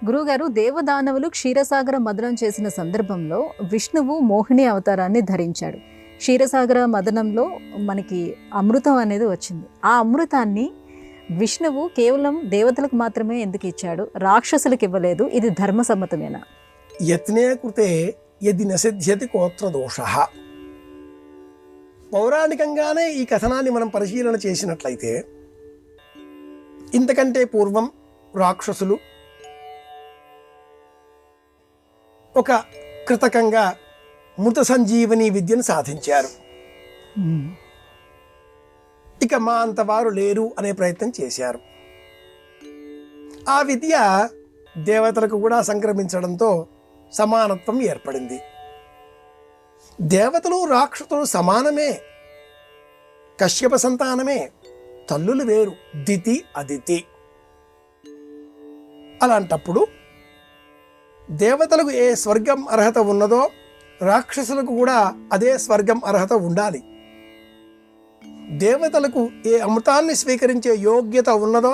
గురువుగారు, దేవదానవులు క్షీరసాగర మదనం చేసిన సందర్భంలో విష్ణువు మోహిని అవతారాన్ని ధరించాడు. క్షీరసాగర మదనంలో మనకి అమృతం అనేది వచ్చింది. ఆ అమృతాన్ని విష్ణువు కేవలం దేవతలకు మాత్రమే ఎందుకు ఇచ్చాడు, రాక్షసులకు ఇవ్వలేదు? ఇది ధర్మసమ్మతమేనా? యత్నే కృతే యది నసిద్ధ్యతి కోత్ర దోష. పౌరాణికంగానే ఈ కథనాన్ని మనం పరిశీలన చేసినట్లయితే, ఇంతకంటే పూర్వం రాక్షసులు ఒక కృతకంగా మృత సంజీవని విద్యను సాధించారు. ఇక మా అంతవారు లేరు అనే ప్రయత్నం చేశారు. ఆ విద్య దేవతలకు కూడా సంక్రమించడంతో సమానత్వం ఏర్పడింది. దేవతలు రాక్షసులు సమానమే, కశ్యప సంతానమే, తల్లులు వేరు, దితి అదితి. అలాంటప్పుడు దేవతలకు ఏ స్వర్గం అర్హత ఉన్నదో రాక్షసులకు కూడా అదే స్వర్గం అర్హత ఉండాలి. దేవతలకు ఏ అమృతాన్ని స్వీకరించే యోగ్యత ఉన్నదో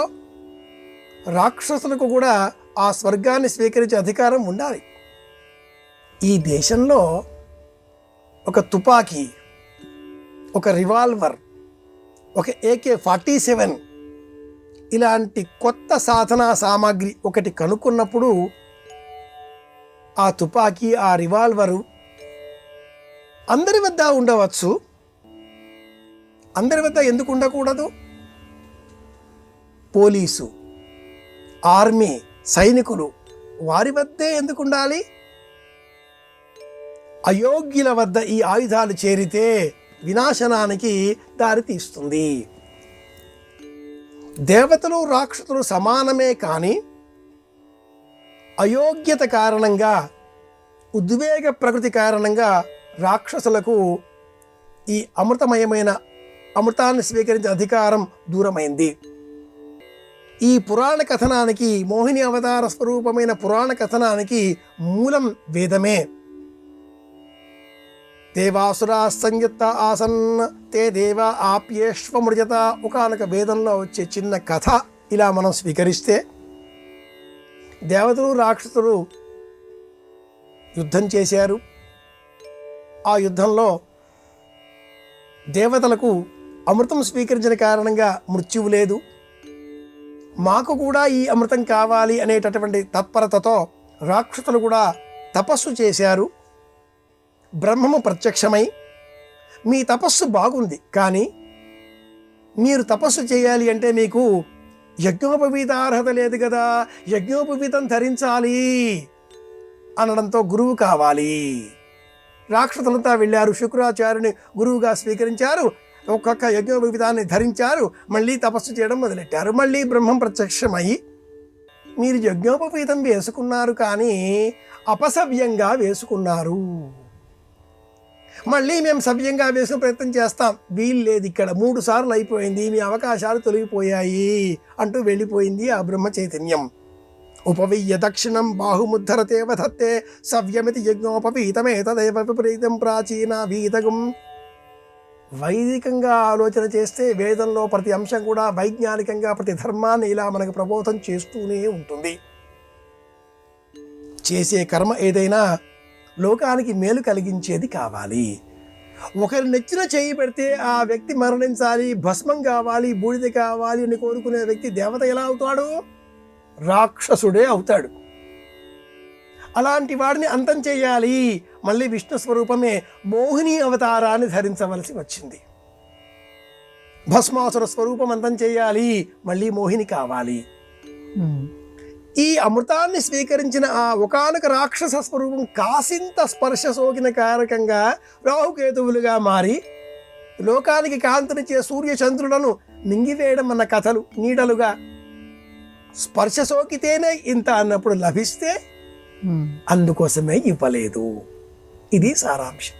రాక్షసులకు కూడా ఆ స్వర్గాన్ని స్వీకరించే అధికారం ఉండాలి. ఈ దేశంలో ఒక తుపాకీ, ఒక రివాల్వర్, ఒక AK-47 ఇలాంటి కొత్త సాధనా సామాగ్రి ఒకటి కనుక్కున్నప్పుడు ఆ తుపాకీ, ఆ రివాల్వరు అందరి వద్ద ఉండవచ్చు. అందరి వద్ద ఎందుకు ఉండకూడదు? పోలీసు, ఆర్మీ, సైనికులు వారి వద్దే ఎందుకు ఉండాలి? అయోగ్యుల వద్ద ఈ ఆయుధాలు చేరితే వినాశనానికి దారితీస్తుంది. దేవతలు రాక్షసులు సమానమే, కానీ అయోగ్యత కారణంగా, ఉద్వేగ ప్రకృతి కారణంగా రాక్షసులకు ఈ అమృతాన్ని స్వీకరించే అధికారం దూరమైంది. ఈ పురాణ కథనానికి, మోహిని అవతార స్వరూపమైన పురాణ కథనానికి మూలం వేదమే. దేవాసురా సంయుక్త ఆసన్ తే దేవ ఆప్యేష్వమృజత. ఒకానొక వేదంలో వచ్చే చిన్న కథ ఇలా మనం స్వీకరిస్తే, దేవతలు రాక్షసులు యుద్ధం చేశారు. ఆ యుద్ధంలో దేవతలకు అమృతం స్వీకరించిన కారణంగా మృత్యువు లేదు. మాకు కూడా ఈ అమృతం కావాలి అనేటటువంటి తత్పరతతో రాక్షసులు కూడా తపస్సు చేశారు. బ్రహ్మము ప్రత్యక్షమై, మీ తపస్సు బాగుంది, కానీ మీరు తపస్సు చేయాలి అంటే మీకు యజ్ఞోపవీత అర్హత లేదు కదా, యజ్ఞోపవీతం ధరించాలి అనడంతో గురువు కావాలి. రాక్షసులంతా వెళ్ళారు, శుక్రాచార్యుని గురువుగా స్వీకరించారు, ఒక్కొక్క యజ్ఞోపవీతాన్ని ధరించారు, మళ్ళీ తపస్సు చేయడం మొదలెట్టారు. మళ్ళీ బ్రహ్మం ప్రత్యక్షమై, మీరు యజ్ఞోపవీతం వేసుకున్నారు కానీ అపసవ్యంగా వేసుకున్నారు, మళ్ళీ మేము సవ్యంగా వేసుకునే ప్రయత్నం చేస్తాం, వీలు లేదు, ఇక్కడ 3 సార్లు అయిపోయింది, మీ అవకాశాలు తొలగిపోయాయి అంటూ వెళ్ళిపోయింది ఆ బ్రహ్మ చైతన్యం. ఉపవియ్య దక్షిణం బాహుముద్ధరతే వధత్తే సవ్యమితి యజ్ఞోపవీతమే తదేవ విపరీతం ప్రాచీన వీతగం. వైదికంగా ఆలోచన చేస్తే వేదంలో ప్రతి అంశం కూడా వైజ్ఞానికంగా ప్రతి ధర్మాన్ని ఇలా మనకు ప్రబోధం చేస్తూనే ఉంటుంది. చేసే కర్మ ఏదైనా లోకానికి మేలు కలిగించేది కావాలి. ఒకరి నెచ్చిన చేయి పెడితే ఆ వ్యక్తి మరణించాలి, భస్మం కావాలి, బూడిద కావాలి అని కోరుకునే వ్యక్తి దేవత ఎలా అవుతాడు? రాక్షసుడే అవుతాడు. అలాంటి వాడిని అంతం చేయాలి. మళ్ళీ విష్ణు స్వరూపమే మోహిని అవతారాన్ని ధరించవలసి వచ్చింది. భస్మాసుర స్వరూపం అంతం చేయాలి, మళ్ళీ మోహిని కావాలి. ఈ అమృతాన్ని స్వీకరించిన ఆ ఒకానొక రాక్షస స్వరూపం కాసింత స్పర్శ సోకిన కారకంగా రాహుకేతువులుగా మారి లోకానికి కాంతినిచ్చే సూర్యచంద్రులను మింగివేయడం అన్న కథలు నీడలుగా, స్పర్శ సోకితేనే ఇంత అన్నప్పుడు లభిస్తే అందుకోసమే ఇవ్వలేదు. ఇది సారాంశం.